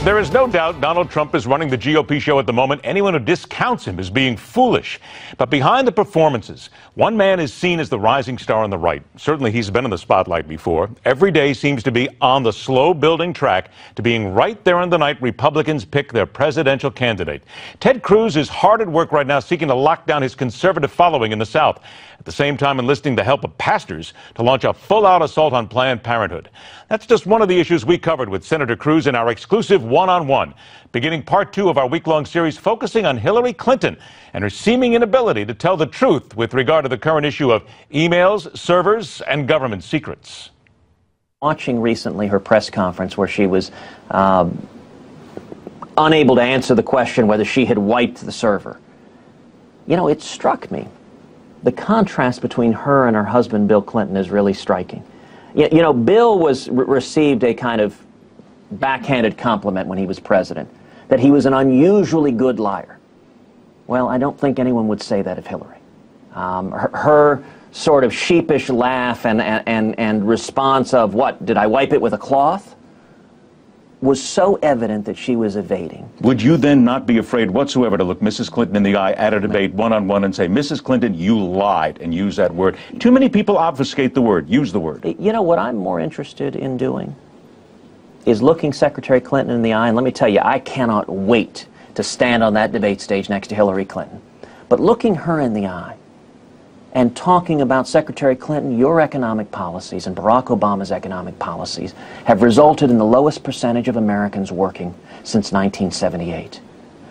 There is no doubt Donald Trump is running the GOP show at the moment. Anyone who discounts him is being foolish. But behind the performances, one man is seen as the rising star on the right. Certainly he's been in the spotlight before. Every day seems to be on the slow-building track to being right there on the night Republicans pick their presidential candidate. Ted Cruz is hard at work right now seeking to lock down his conservative following in the South. At the same time enlisting the help of pastors to launch a full-out assault on Planned Parenthood. That's just one of the issues we covered with Senator Cruz in our exclusive one-on-one, beginning part 2 of our week-long series focusing on Hillary Clinton and her seeming inability to tell the truth with regard to the current issue of emails, servers, and government secrets. Watching recently her press conference where she was unable to answer the question whether she had wiped the server, you know, it struck me. The contrast between her and her husband, Bill Clinton, is really striking. You know, Bill received a kind of backhanded compliment when he was president, that he was an unusually good liar. Well, I don't think anyone would say that of Hillary. Her sort of sheepish laugh and response of, what, did I wipe it with a cloth? Was so evident that she was evading. Would you then not be afraid whatsoever to look Mrs. Clinton in the eye at a debate one-on-one and say, Mrs. Clinton, you lied, and use that word? Too many people obfuscate the word, use the word. You know, what I'm more interested in doing is looking Secretary Clinton in the eye, and let me tell you, I cannot wait to stand on that debate stage next to Hillary Clinton. But looking her in the eye and talking about, Secretary Clinton, your economic policies and Barack Obama's economic policies have resulted in the lowest percentage of Americans working since 1978.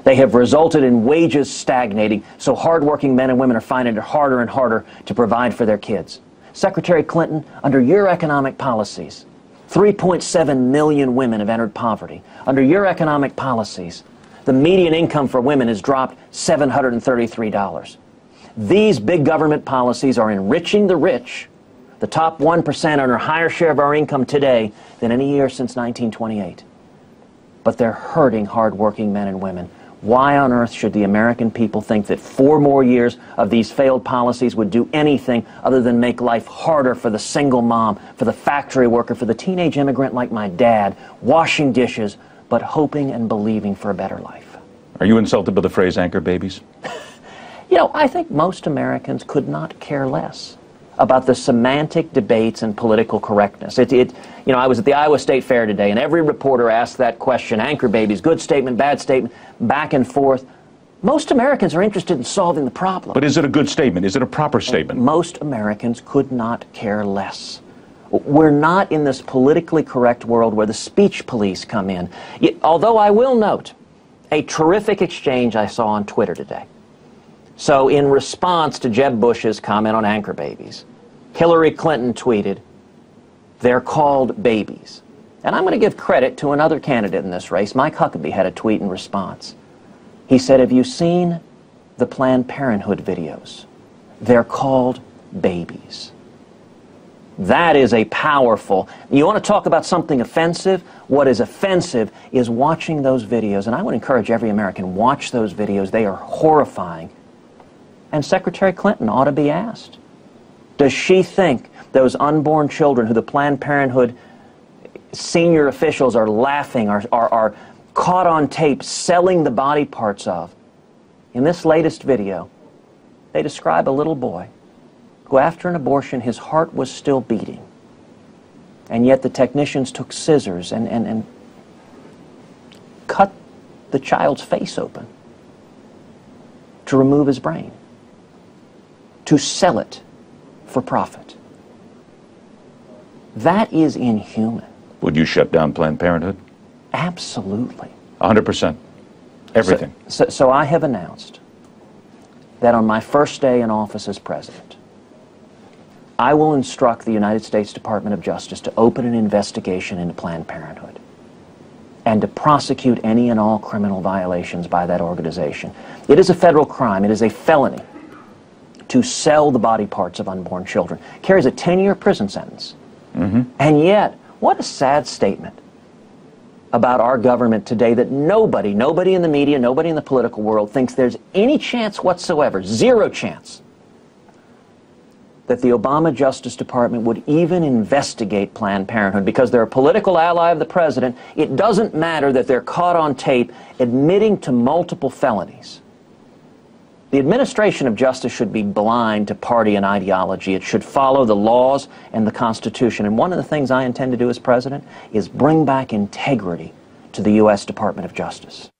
They have resulted in wages stagnating, so hardworking men and women are finding it harder and harder to provide for their kids. Secretary Clinton, under your economic policies, 3.7 million women have entered poverty. Under your economic policies, the median income for women has dropped $733. These big government policies are enriching the rich. The top 1% earn a higher share of our income today than any year since 1928. But they're hurting hardworking men and women. Why on earth should the American people think that 4 more years of these failed policies would do anything other than make life harder for the single mom, for the factory worker, for the teenage immigrant like my dad, washing dishes, but hoping and believing for a better life? Are you insulted by the phrase anchor babies? You know, I think most Americans could not care less about the semantic debates and political correctness. You know, I was at the Iowa State Fair today, and every reporter asked that question, anchor babies, good statement, bad statement, back and forth. Most Americans are interested in solving the problem. But is it a good statement? Is it a proper statement? And most Americans could not care less. We're not in this politically correct world where the speech police come in. Although I will note a terrific exchange I saw on Twitter today. So in response to Jeb Bush's comment on anchor babies, Hillary Clinton tweeted, they're called babies. And I'm going to give credit to another candidate in this race. Mike Huckabee had a tweet in response. He said, have you seen the Planned Parenthood videos? They're called babies. That is a powerful, you want to talk about something offensive? What is offensive is watching those videos. And I would encourage every American, watch those videos. They are horrifying. And Secretary Clinton ought to be asked, does she think those unborn children who the Planned Parenthood senior officials are laughing, are caught on tape selling the body parts of? In this latest video, they describe a little boy who, after an abortion, his heart was still beating. And yet the technicians took scissors and cut the child's face open to remove his brain, to sell it for profit. That is inhuman. Would you shut down Planned Parenthood? Absolutely. 100%. Everything. So I have announced that on my first day in office as president, I will instruct the United States Department of Justice to open an investigation into Planned Parenthood and to prosecute any and all criminal violations by that organization. It is a federal crime. It is a felony to sell the body parts of unborn children. Carries a 10-year prison sentence. And yet, what a sad statement about our government today that nobody in the media, nobody in the political world thinks there's any chance whatsoever, zero chance, that the Obama Justice Department would even investigate Planned Parenthood because they're a political ally of the president. It doesn't matter that they're caught on tape admitting to multiple felonies. The administration of justice should be blind to party and ideology. It should follow the laws and the Constitution. And one of the things I intend to do as president is bring back integrity to the U.S. Department of Justice.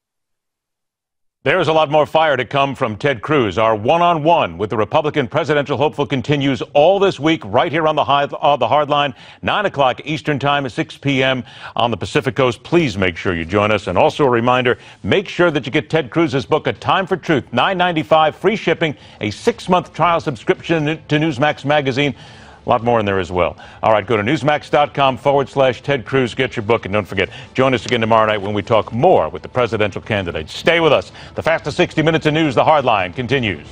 There's a lot more fire to come from Ted Cruz. Our one-on-one with the Republican presidential hopeful continues all this week right here on the Hardline, 9 o'clock Eastern Time, 6 p.m. on the Pacific Coast. Please make sure you join us. And also a reminder, make sure that you get Ted Cruz's book, A Time for Truth, $9.95, free shipping, a 6-month trial subscription to Newsmax magazine. A lot more in there as well. All right, go to Newsmax.com/Ted Cruz. Get your book. And don't forget, join us again tomorrow night when we talk more with the presidential candidates. Stay with us. The fastest 60 minutes of news, The Hardline, continues.